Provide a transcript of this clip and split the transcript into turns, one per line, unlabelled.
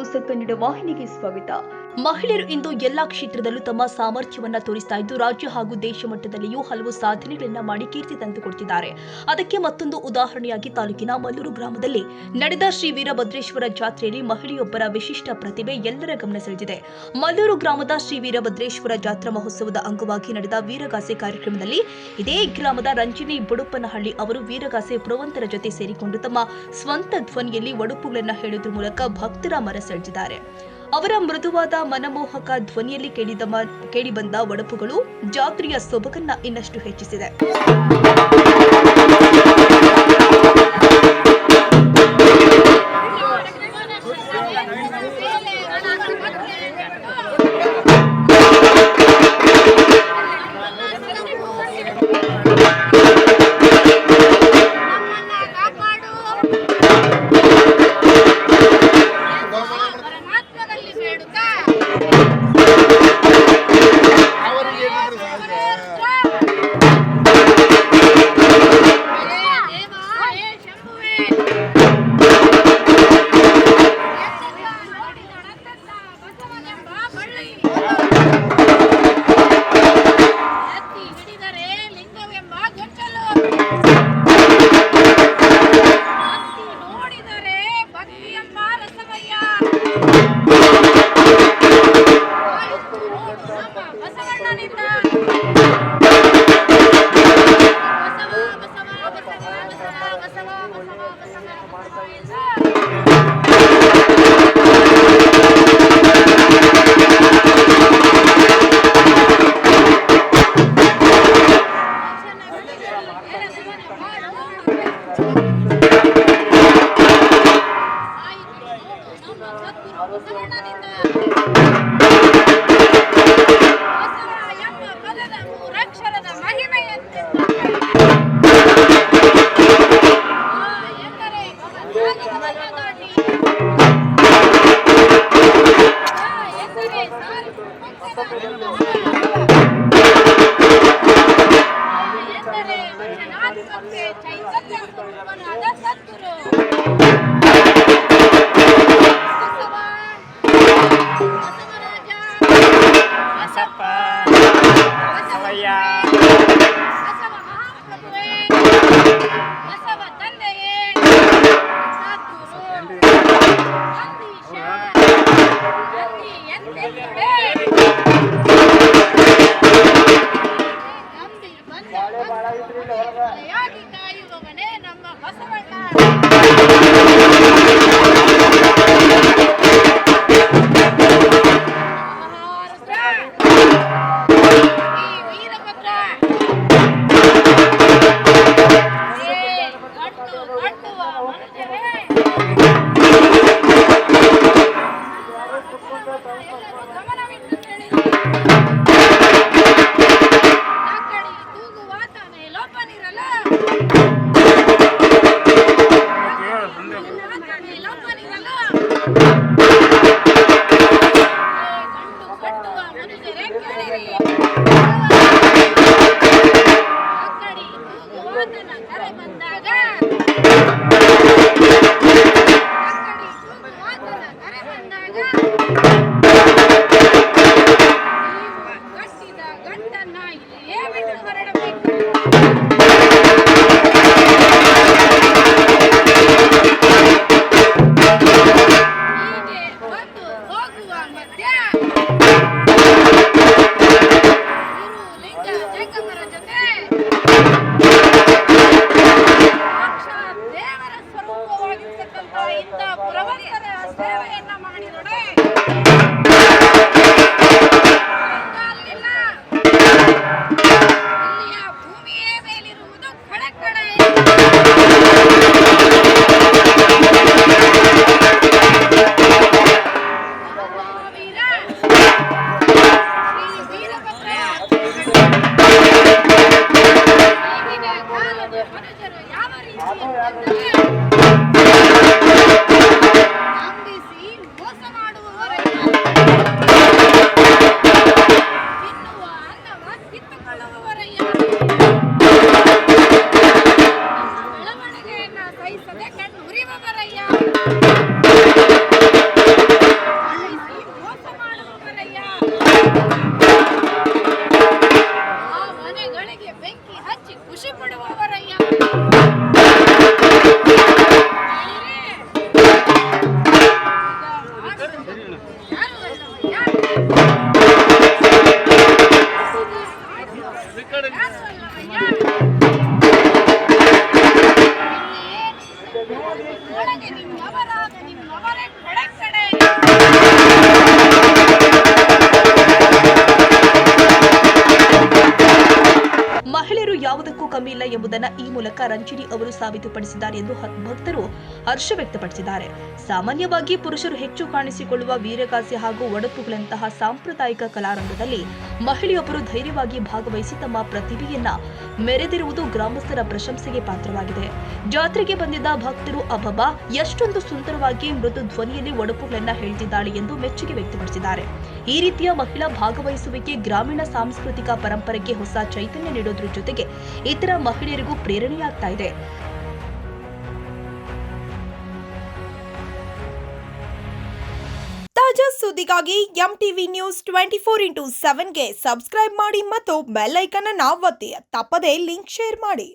ಹೊಸ ಕನ್ನಡ ವಾಹಿನಿಗೆ ಸ್ವಾಗತ. ಮಹಿಳೆಯರು ಇಂದು ಎಲ್ಲಾ ಕ್ಷೇತ್ರದಲ್ಲೂ ತಮ್ಮ ಸಾಮರ್ಥ್ಯವನ್ನ ತೋರಿಸ್ತಾ ಇದ್ದು ರಾಜ್ಯ ಹಾಗೂ ದೇಶ ಮಟ್ಟದಲ್ಲಿಯೂ ಹಲವು ಸಾಧನೆಗಳನ್ನ ಮಾಡಿ ಕೀರ್ತಿ ತಂದುಕೊಡ್ತಿದ್ದಾರೆ. ಅದಕ್ಕೆ ಮತ್ತೊಂದು ಉದಾಹರಣೆಯಾಗಿ ತಾಲೂಕಿನ ಮಲ್ಲೂರು ಗ್ರಾಮದಲ್ಲಿ ನಡೆದ ಶ್ರೀ ವೀರಭದ್ರೇಶ್ವರ ಜಾತ್ರೆಯಲ್ಲಿ ಮಹಿಳೆಯೊಬ್ಬರ ವಿಶಿಷ್ಟ ಪ್ರತಿಭೆ ಎಲ್ಲರ ಗಮನ ಸೆಳೆದಿದೆ. ಮಲ್ಲೂರು ಗ್ರಾಮದ ಶ್ರೀ ವೀರಭದ್ರೇಶ್ವರ ಜಾತ್ರಾ ಮಹೋತ್ಸವದ ಅಂಗವಾಗಿ ನಡೆದ ವೀರಗಾಸೆ ಕಾರ್ಯಕ್ರಮದಲ್ಲಿ ಇದೇ ಗ್ರಾಮದ ರಂಜಿನಿ ಬುಡುಪ್ಪನಹಳ್ಳಿ ಅವರು ವೀರಗಾಸೆ ಪುರವಂತರ ಜೊತೆ ಸೇರಿಕೊಂಡು ತಮ್ಮ ಸ್ವಂತ ಧ್ವನಿಯಲ್ಲಿ ಒಡುಪುಗಳನ್ನು ಹೇಳುವುದರ ಮೂಲಕ ಭಕ್ತರ ಮನ ಸೆಳೆದಿದ್ದಾರೆ. ಅವರ ಮೃದುವಾದ ಮನಮೋಹಕ ಧ್ವನಿಯಲ್ಲಿ ಕೇಳಿಬಂದ ಒಡಪುಗಳು ಜಾತ್ರೆಯ ಸೊಬಗನ್ನ ಇನ್ನಷ್ಟು ಹೆಚ್ಚಿಸಿದೆ. ಮಹಿಳೆಯರು ಯಾವುದಕ್ಕೂ ಕಮ್ಮಿ ಇಲ್ಲ ಎಂಬುದನ್ನು ಈ ಮೂಲಕ ರಂಜಿನಿ ಅವರು ಸಾಬೀತುಪಡಿಸಿದ್ದಾರೆ ಎಂದು ಭಕ್ತರು ಹರ್ಷ ವ್ಯಕ್ತಪಡಿಸಿದ್ದಾರೆ. ಸಾಮಾನ್ಯವಾಗಿ ಪುರುಷರು ಹೆಚ್ಚು ಕಾಣಿಸಿಕೊಳ್ಳುವ ವೀರಗಾಸೆ ಹಾಗೂ ಒಡಪುಗಳಂತಹ ಸಾಂಪ್ರದಾಯಿಕ ಕಲಾರಂಗದಲ್ಲಿ ಮಹಿಳೆಯೊಬ್ಬರು ಧೈರ್ಯವಾಗಿ ಭಾಗವಹಿಸಿ ತಮ್ಮ ಪ್ರತಿಭೆಯನ್ನ ಮೆರೆದಿರುವುದು ಗ್ರಾಮಸ್ಥರ ಪ್ರಶಂಸೆಗೆ ಪಾತ್ರವಾಗಿದೆ. ಜಾತ್ರೆಗೆ ಬಂದಿದ್ದ ಭಕ್ತರು ಅಬ್ಬಬ್ಬಾ ಎಷ್ಟೊಂದು ಸುಂದರವಾಗಿ ಮೃದು ಧ್ವನಿಯಲ್ಲಿ ಒಡಪುಗಳನ್ನ ಹೇಳ್ತಿದ್ದಾಳೆ ಎಂದು ಮೆಚ್ಚುಗೆ ವ್ಯಕ್ತಪಡಿಸಿದ್ದಾರೆ. ಈ ರೀತಿಯ ಮಹಿಳಾ ಭಾಗವಹಿಸುವಿಕೆ ಗ್ರಾಮೀಣ ಸಾಂಸ್ಕೃತಿಕ ಪರಂಪರೆಗೆ ಹೊಸ ಚೈತನ್ಯ ನೀಡೋದ್ರ ಜೊತೆಗೆ ಇತರ ಮಹಿಳೆಯರಿಗೂ ಪ್ರೇರಣೆಯಾಗ್ತಾ ಇದೆ.
ತಾಜಾ ಸುದ್ದಿಗಾಗಿ ಎಂಟಿವಿ ನ್ಯೂಸ್ 24x7ಗೆ ಸಬ್ಸ್ಕ್ರೈಬ್ ಮಾಡಿ ಮತ್ತು ಬೆಲ್ ಐಕಾನ್ ಅನ್ನು ಒತ್ತಿ ತಪ್ಪದೇ ಲಿಂಕ್ ಶೇರ್ ಮಾಡಿ.